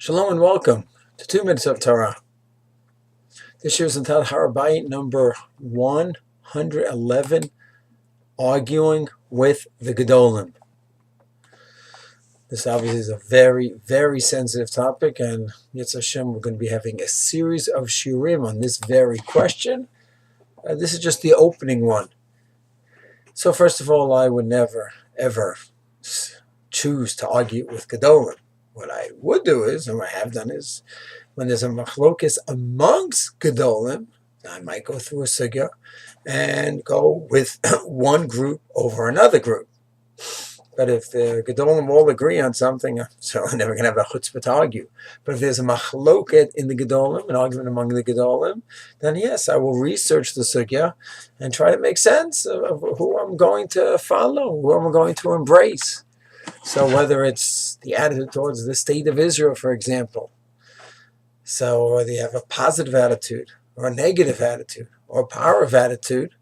Shalom and welcome to 2 Minutes of Torah. This year's entitled Har Habayit number 111, Arguing with the Gedolim. This obviously is a very, very sensitive topic, and Yetz Hashem, we're going to be having a series of shiurim on this very question. This is just the opening one. So first of all, I would never, ever choose to argue with Gedolim. What I would do is, and what I have done is, when there's a machlokes amongst Gedolim, I might go through a sugya and go with one group over another group. But if the Gedolim all agree on something, I'm certainly never going to have a chutzpah to argue. But if there's a machloket in the Gedolim, an argument among the Gedolim, then yes, I will research the sugya and try to make sense of who I'm going to follow, who I'm going to embrace. So whether it's the attitude towards the state of Israel, for example, or they have a positive attitude, or a negative attitude, or a power of attitude.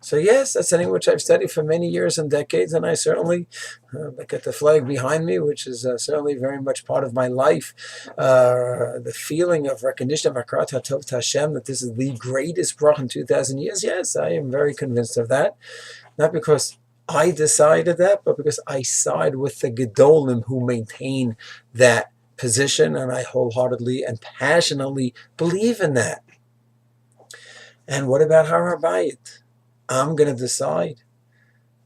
So yes, that's something which I've studied for many years and decades, and I certainly look at the flag behind me, which is certainly very much part of my life. The feeling of recognition of Hakarat HaTov to Hashem, that this is the greatest bracha in 2,000 years. Yes, I am very convinced of that. Not because I decided that, but because I side with the Gedolim who maintain that position, and I wholeheartedly and passionately believe in that. And what about Har Habayit? I'm going to decide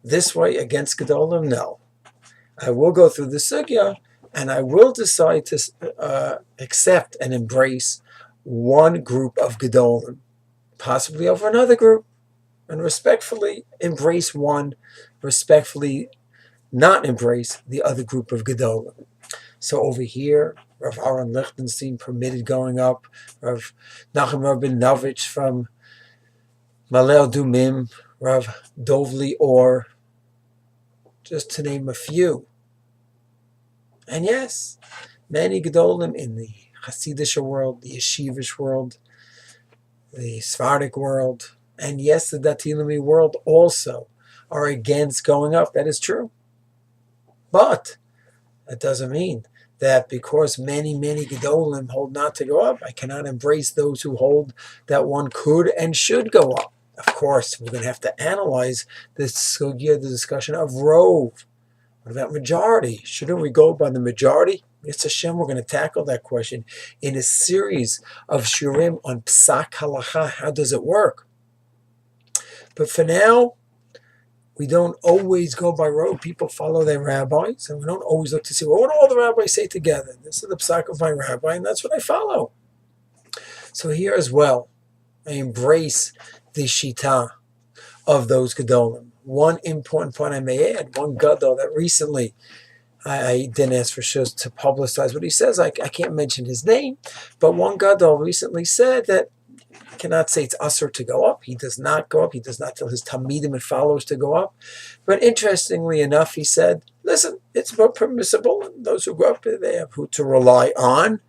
this way against Gedolim? No. I will go through the sugya, and I will decide to accept and embrace one group of Gedolim, possibly over another group, and respectfully embrace one, respectfully not embrace the other group of Gedolim. So over here, Rav Aaron Lichtenstein permitted going up, Rav Nachum Rabinowitz from Malel Dumim, Rav Dovli Or, just to name a few. And yes, many Gedolim in the Hasidic world, the Yeshivish world, the Sephardic world, and yes, the Dati-Leumi world also are against going up. That is true. But that doesn't mean that because many, many Gedolim hold not to go up, I cannot embrace those who hold that one could and should go up. Of course, we're going to have to analyze this sugya, the discussion of rove. What about majority? Shouldn't we go by the majority? Yetz Hashem, we're going to tackle that question in a series of shiurim on psak halacha. How does it work? But for now, we don't always go by road. People follow their rabbis, and we don't always look to see, well, what do all the rabbis say together? This is the psak of my rabbi, and that's what I follow. So here as well, I embrace the shita of those Gedolim. One important point I may add, one Gadol that recently, I didn't ask for shus to publicize what he says. I can't mention his name, but one Gadol recently said that he cannot say it's usher to go up. He does not go up. He does not tell his Talmidim and followers to go up. But interestingly enough, he said, listen, it's permissible. Those who go up, they have who to rely on.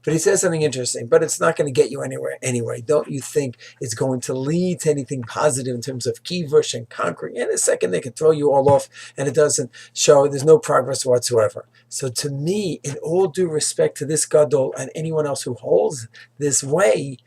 But he says something interesting, but it's not going to get you anywhere anyway. Don't you think it's going to lead to anything positive in terms of kivush and conquering? In a second, they can throw you all off, and it doesn't show, there's no progress whatsoever. So to me, in all due respect to this Gadol and anyone else who holds this way,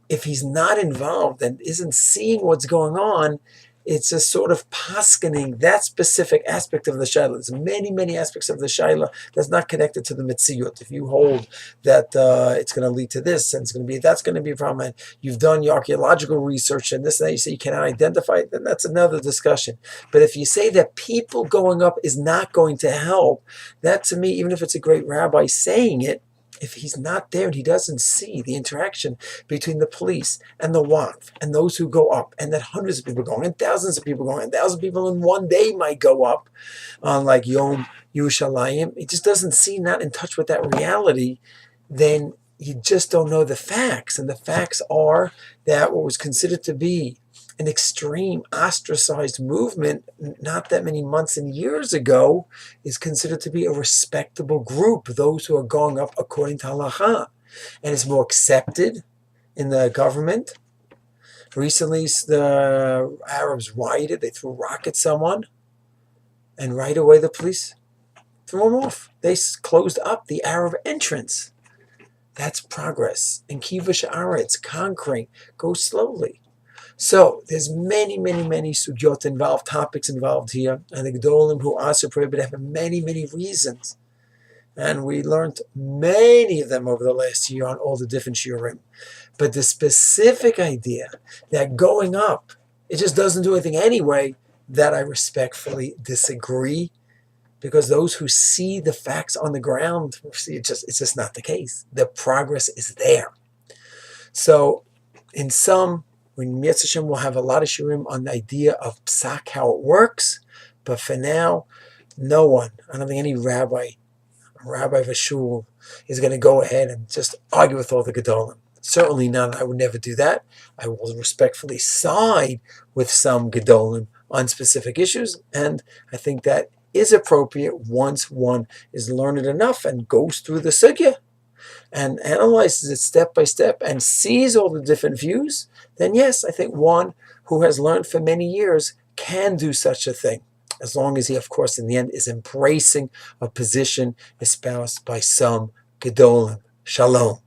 if he's not involved and isn't seeing what's going on, it's a sort of paskening that specific aspect of the shaila. There's many, many aspects of the shaila that's not connected to the mitziyut. If you hold that it's going to lead to this, and that's going to be a problem, and you've done your archaeological research and this and that, you say you cannot identify it, then that's another discussion. But if you say that people going up is not going to help, that to me, even if it's a great rabbi saying it, if he's not there and he doesn't see the interaction between the police and the waqf and those who go up, and that hundreds of people are going and thousands of people going and thousands of people in one day might go up on like Yom Yerushalayim, he just doesn't see, not in touch with that reality, then you just don't know the facts. And the facts are that what was considered to be an extreme ostracized movement not that many months and years ago is considered to be a respectable group, those who are going up according to halacha. And it's more accepted in the government. Recently, the Arabs rioted, they threw a rock at someone, and right away the police threw them off. They closed up the Arab entrance. That's progress. And kivush haaretz, conquering, go slowly. So there's many sugyot involved, topics involved here, and the Gedolim who also prohibited have many reasons. And we learned many of them over the last year on all the different shiurim. But the specific idea that going up, it just doesn't do anything anyway, that I respectfully disagree, because those who see the facts on the ground, see it's just not the case. The progress is there. So in some, when Mitzvah Hashem, we'll have a lot of shiurim on the idea of psak, how it works. But for now, no one, I don't think any rabbi of a shul is going to go ahead and just argue with all the Gedolim. Certainly not. I would never do that. I will respectfully side with some Gedolim on specific issues, and I think that is appropriate once one is learned enough and goes through the sugya and analyzes it step by step and sees all the different views. Then yes, I think one who has learned for many years can do such a thing, as long as he, of course, in the end is embracing a position espoused by some Gedolim. Shalom.